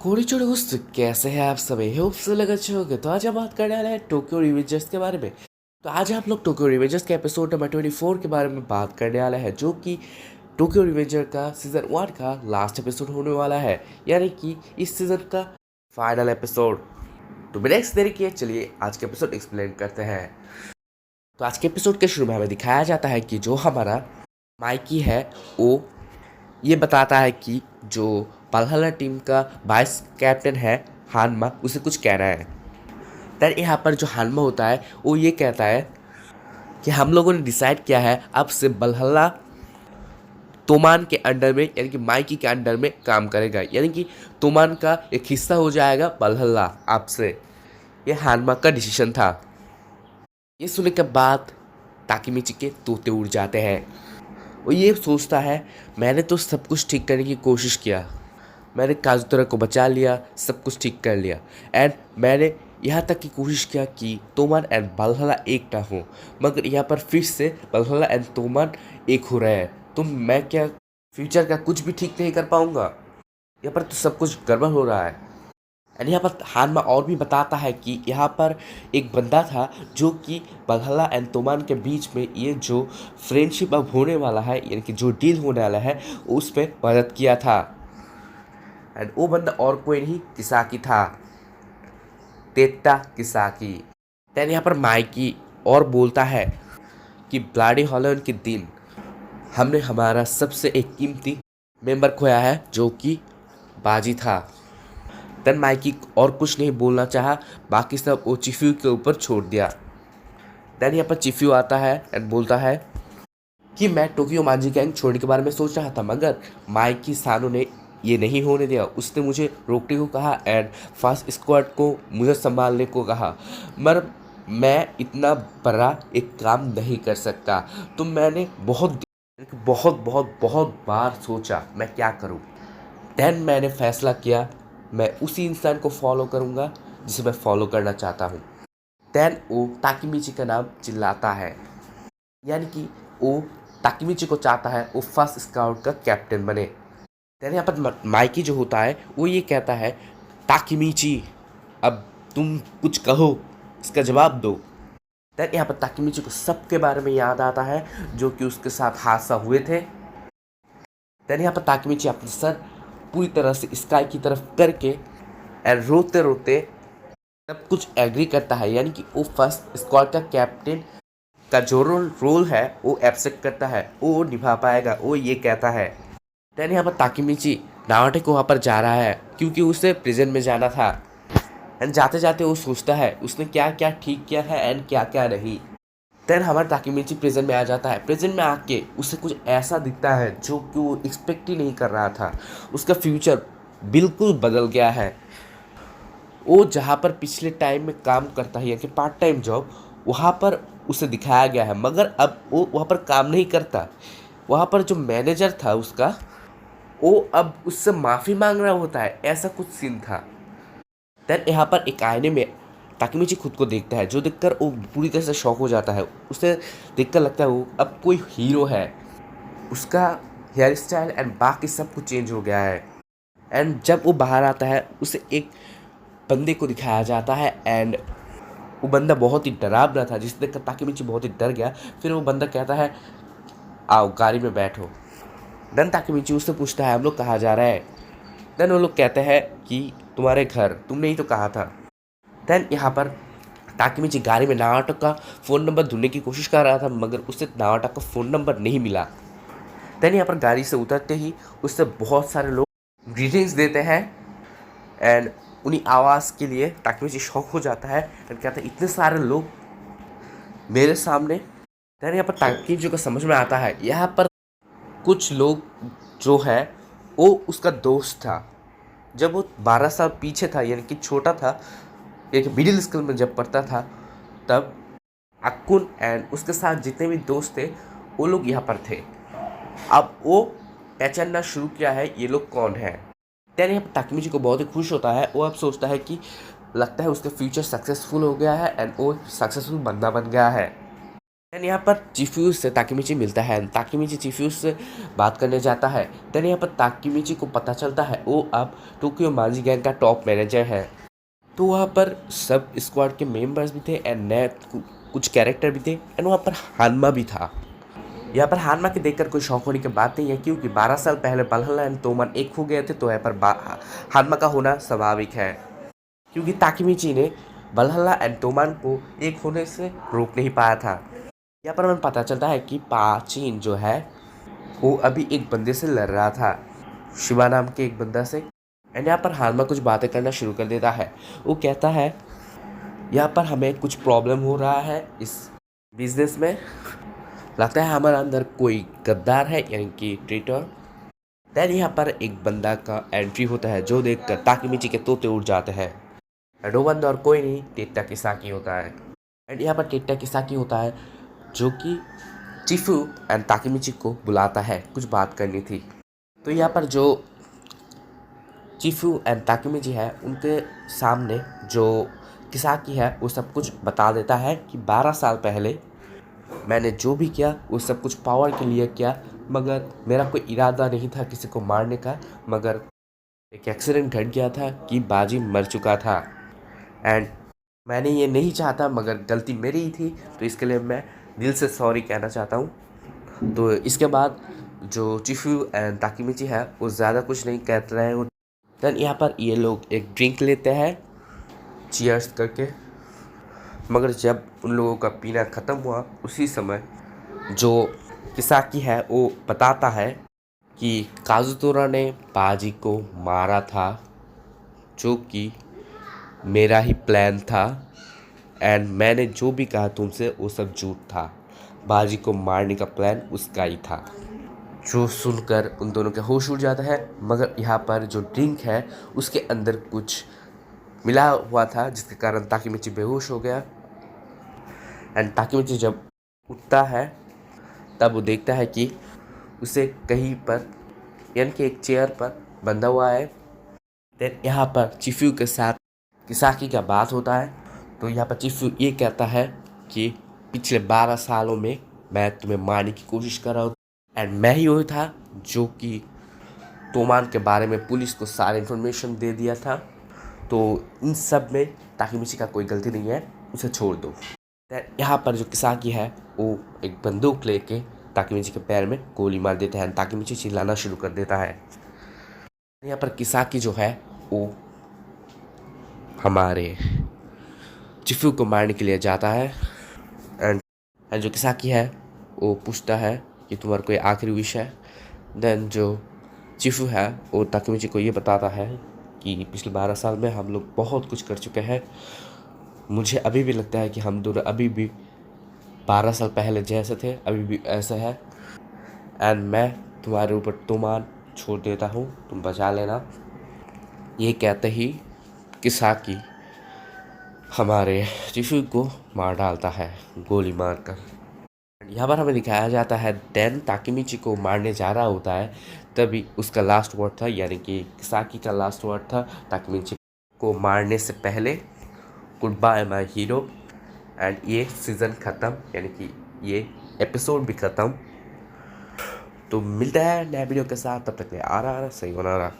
कोरिचुर दोस्त कैसे हैं आप सभी होप से लग अच्छे होंगे। तो आज हम बात करने वाले हैं टोक्यो रिवेंजर्स के बारे में। तो आज हम लोग टोक्यो रिवेंजर्स के एपिसोड नंबर 24 के बारे में बात करने वाले हैं, जो कि टोक्यो रिवेंजर का सीजन 1 का लास्ट एपिसोड होने वाला है, यानी कि इस सीजन का फाइनल एपिसोड। तो बिना किसी देरी किए चलिए आज के एपिसोड एक्सप्लेन करते हैं। तो आज के एपिसोड के शुरू में हमें दिखाया जाता है कि जो हमारा माइकी है वो ये बताता है कि जो बालहला टीम का वाइस कैप्टन है हानमा, उसे कुछ कहना है। तर यहाँ पर जो हानमा होता है वो ये कहता है कि हम लोगों ने डिसाइड किया है अब से बलहला तोमान के अंडर में, यानी कि माइकी के अंडर में काम करेगा, यानी कि तोमान का एक हिस्सा हो जाएगा बलहला आपसे। ये हानमा का डिसीजन था। ये सुनने के बाद ताकिमिची के तोते उड़ जाते हैं। वो ये सोचता है मैंने तो सब कुछ ठीक करने की कोशिश किया, मैंने काजुतोरा को बचा लिया, सब कुछ ठीक कर लिया, एंड मैंने यहाँ तक की कोशिश किया कि तोमान एंड बलहला एक ना हो, मगर यहाँ पर फिर से बलहला एंड तोमान एक हो रहे हैं। तो मैं क्या फ्यूचर का कुछ भी ठीक नहीं कर पाऊँगा? यहाँ पर तो सब कुछ गड़बड़ हो रहा है। एंड यहाँ पर हानमा और भी बताता है कि यहाँ पर एक बंदा था जो कि बलहला एंड तोमान के बीच में ये जो फ्रेंडशिप अब होने वाला है, यानी कि जो डील होने वाला है, उस पर मदद किया था। एंड वो बंदा और कोई नहीं किसाकी था, तेता किसाकी। दैन यहाँ पर माइकी और बोलता है कि ब्लाडी हॉलैंड के दिन हमने हमारा सबसे एक कीमती मेंबर खोया है, जो कि बाजी था। देन माइकी और कुछ नहीं बोलना चाहा, बाकी सब वो चिफ्यू के ऊपर छोड़ दिया। देन यहाँ पर चिफ्यू आता है एंड बोलता है कि मैं टोक्यो मांजी गैंग छोड़ने के बारे में सोच रहा था, मगर माइकी सानो ने ये नहीं होने दिया। उसने मुझे रोकने को कहा एंड फास्ट स्क्वाड को मुझे संभालने को कहा, मगर मैं इतना बड़ा एक काम नहीं कर सकता। तो मैंने बहुत बहुत बहुत बहुत बार सोचा मैं क्या करूं। देन मैंने फैसला किया मैं उसी इंसान को फॉलो करूंगा जिसे मैं फॉलो करना चाहता हूं। देन वो ताकिमिची का नाम चिल्लाता है, यानी कि वो ताकिमिची को चाहता है वो फर्स्ट स्काउट का कैप्टन बने। देन यहाँ पर माइकी जो होता है वो ये कहता है ताकिमिची अब तुम कुछ कहो, इसका जवाब दो। देन यहाँ पर ताकिमिची को सबके बारे में याद आता है जो कि उसके साथ हादसा हुए थे। देन यहाँ पर ताकिमिची अपने सर पूरी तरह से स्काई की तरफ करके एंड रोते रोते सब कुछ एग्री करता है, यानी कि वो फर्स्ट स्क्वाड का कैप्टन का जो रोल है वो एक्सेप्ट करता है, वो निभा पाएगा, वो ये कहता है। देन यहाँ पर ताकिमिची नावाटे को वहाँ पर जा रहा है क्योंकि उसे प्रिजन में जाना था। एंड जाते जाते वो सोचता है उसने क्या क्या ठीक किया है एंड क्या क्या नहीं। देन हमारा ताकिमिची प्रिजन में आ जाता है। प्रिजन में आके उसे कुछ ऐसा दिखता है जो कि वो एक्सपेक्ट ही नहीं कर रहा था। उसका फ्यूचर बिल्कुल बदल गया है। वो जहाँ पर पिछले टाइम में काम करता है, यानी कि पार्ट टाइम जॉब, वहाँ पर उसे दिखाया गया है, मगर अब वो वहाँ पर काम नहीं करता। वहाँ पर जो मैनेजर था उसका, वो अब उससे माफ़ी मांग रहा होता है, ऐसा कुछ सीन था। देन यहाँ पर एक आईने में ताकिमिची खुद को देखता है, जो देखकर वो पूरी तरह से शॉक हो जाता है। उसे देखकर लगता है वो अब कोई हीरो है। उसका हेयर स्टाइल एंड बाकी सब कुछ चेंज हो गया है। एंड जब वो बाहर आता है उसे एक बंदे को दिखाया जाता है एंड वो बंदा बहुत ही डरावना था, जिसे देखकर ताकिमिची बहुत ही डर गया। फिर वो बंदा कहता है आओ गाड़ी में बैठो। देन ताकिमिची उससे पूछता है हम लोग कहाँ जा रहे हैं। देन वो लोग कहते हैं कि तुम्हारे घर, तुमने ही तो कहा था। देन यहाँ पर ताकिमिची गाड़ी में नावाटा का फ़ोन नंबर ढूंढने की कोशिश कर रहा था, मगर उसे नावाटा का फ़ोन नंबर नहीं मिला। देन यहाँ पर गाड़ी से उतरते ही उससे बहुत सारे लोग ग्रीटिंग्स देते हैं एंड उन्हीं आवाज़ के लिए ताकिमिची शॉक हो जाता है एंड कहता है इतने सारे लोग मेरे सामने। देन यहाँ पर ताकिमिची को समझ में आता है यहाँ पर कुछ लोग जो है वो उसका दोस्त था। जब वो 12 साल पीछे था, यानी कि छोटा था, एक मिडिल स्कूल में जब पढ़ता था, तब अक्कुन एंड उसके साथ जितने भी दोस्त थे वो लोग यहाँ पर थे। अब वो पहचानना शुरू किया है ये लोग कौन है। देन यहाँ पर ताकिमिची को बहुत ही खुश होता है। वो अब सोचता है कि लगता है उसका फ्यूचर सक्सेसफुल हो गया है एंड वो सक्सेसफुल बंदा बन गया है। देन यहाँ पर चिफ्यूज से ताकिमिची मिलता है। ताकिमिची चिफ्यूज से बात करने जाता है। देन यहाँ पर ताकिमिची को पता चलता है वो अब टोक्यो मांजी गैंग का टॉप मैनेजर है। तो वहाँ पर सब स्क्वाड के मेंबर्स भी थे एंड नए कुछ कैरेक्टर भी थे एंड वहाँ पर हानमा भी था। यहाँ पर हानमा के देखकर कोई शौक होने की बात नहीं है, क्योंकि 12 साल पहले बलहला एंड तोमन एक हो गए थे, तो यहाँ पर हानमा का होना स्वाभाविक है, क्योंकि ताकिमिची ने बलहला एंड तोमन को एक होने से रोक नहीं पाया था। यहाँ पर हमें पता चलता है कि पाचीन जो है वो अभी एक बंदे से लड़ रहा था, शिवा नाम के एक बंदा से। एंड यहाँ पर हानमा कुछ बातें करना शुरू कर देता है। वो कहता है यहाँ पर हमें कुछ प्रॉब्लम हो रहा है इस बिजनेस में, लगता है हमारे अंदर कोई गद्दार है यानी कि ट्रेटर। देन यहाँ पर एक बंदा का एंट्री होता है जो देखकर ताकिमिची के तोते उड़ जाते हैं। एंड वो बंदा और कोई नहीं, टेट्टा किसाकी होता है। एंड यहाँ पर टेट्टा किसाकी होता है जो कि चिफू एंड ताकिमिची को बुलाता है, कुछ बात करनी थी। तो यहाँ पर जो चिफू एंड ताकिमिची है उनके सामने जो किसाकी है वो सब कुछ बता देता है कि 12 साल पहले मैंने जो भी किया वो सब कुछ पावर के लिए किया, मगर मेरा कोई इरादा नहीं था किसी को मारने का, मगर एक एक्सीडेंट घट गया था कि बाजी मर चुका था एंड मैंने ये नहीं चाहता, मगर गलती मेरी ही थी, तो इसके लिए मैं दिल से सॉरी कहना चाहता हूँ। तो इसके बाद जो चिफू एंड ताकिमिची है वो ज़्यादा कुछ नहीं कहते रहे। देन यहाँ पर ये लोग एक ड्रिंक लेते हैं चीयर्स करके, मगर जब उन लोगों का पीना ख़त्म हुआ उसी समय जो किसाकी है वो बताता है कि काजुतोरा ने बाजी को मारा था, जो कि मेरा ही प्लान था एंड मैंने जो भी कहा तुमसे वो सब झूठ था, बाजी को मारने का प्लान उसका ही था। जो सुनकर उन दोनों के होश उड़ जाता है, मगर यहाँ पर जो ड्रिंक है उसके अंदर कुछ मिला हुआ था जिसके कारण ताकिमिची बेहोश हो गया। एंड ताकिमिची जब उठता है तब वो देखता है कि उसे कहीं पर यानी कि एक चेयर पर बंधा हुआ है। देन यहाँ पर चिफ्यू के साथ किसाकी का बात होता है। तो यहाँ पर चिफ्यू ये कहता है कि पिछले 12 सालों में मैं तुम्हें मारने की कोशिश कर रहा हूँ एंड मैं ही वही था जो कि तोमान के बारे में पुलिस को सारी इन्फॉर्मेशन दे दिया था, तो इन सब में ताकिमिची का कोई गलती नहीं है, उसे छोड़ दो। यहाँ पर जो किसाकी है वो एक बंदूक लेके ताकिमिची के पैर में गोली मार देता है। ताकिमिची चिल्लाना शुरू कर देता है। यहाँ पर किसाकी जो है वो हमारे चिफू को मारने के लिए जाता है एंड जो किसाकी है वो पूछता है कि तुम्हारा कोई आखिरी विश है। देन जो चिफू है वो ताकिमिची को ये बताता है कि पिछले 12 साल में हम लोग बहुत कुछ कर चुके हैं, मुझे अभी भी लगता है कि हम दोनों अभी भी 12 साल पहले जैसे थे अभी भी ऐसे है एंड मैं तुम्हारे ऊपर तोमान छोड़ देता हूँ, तुम बचा लेना। ये कहते ही किसाकी हमारे चिफू को मार डालता है गोली मारकर। यहाँ पर हमें दिखाया जाता है देन ताकिमिची को मारने जा रहा होता है, तभी उसका लास्ट वर्ड था यानी कि किसाकी का लास्ट वर्ड था ताकिमिची को मारने से पहले, good bye my hero. And ये सीज़न ख़त्म यानी कि ये एपिसोड भी ख़त्म। तो मिलता है नए वीडियो के साथ, तब तक के लिए आ रहा सही होना रहा।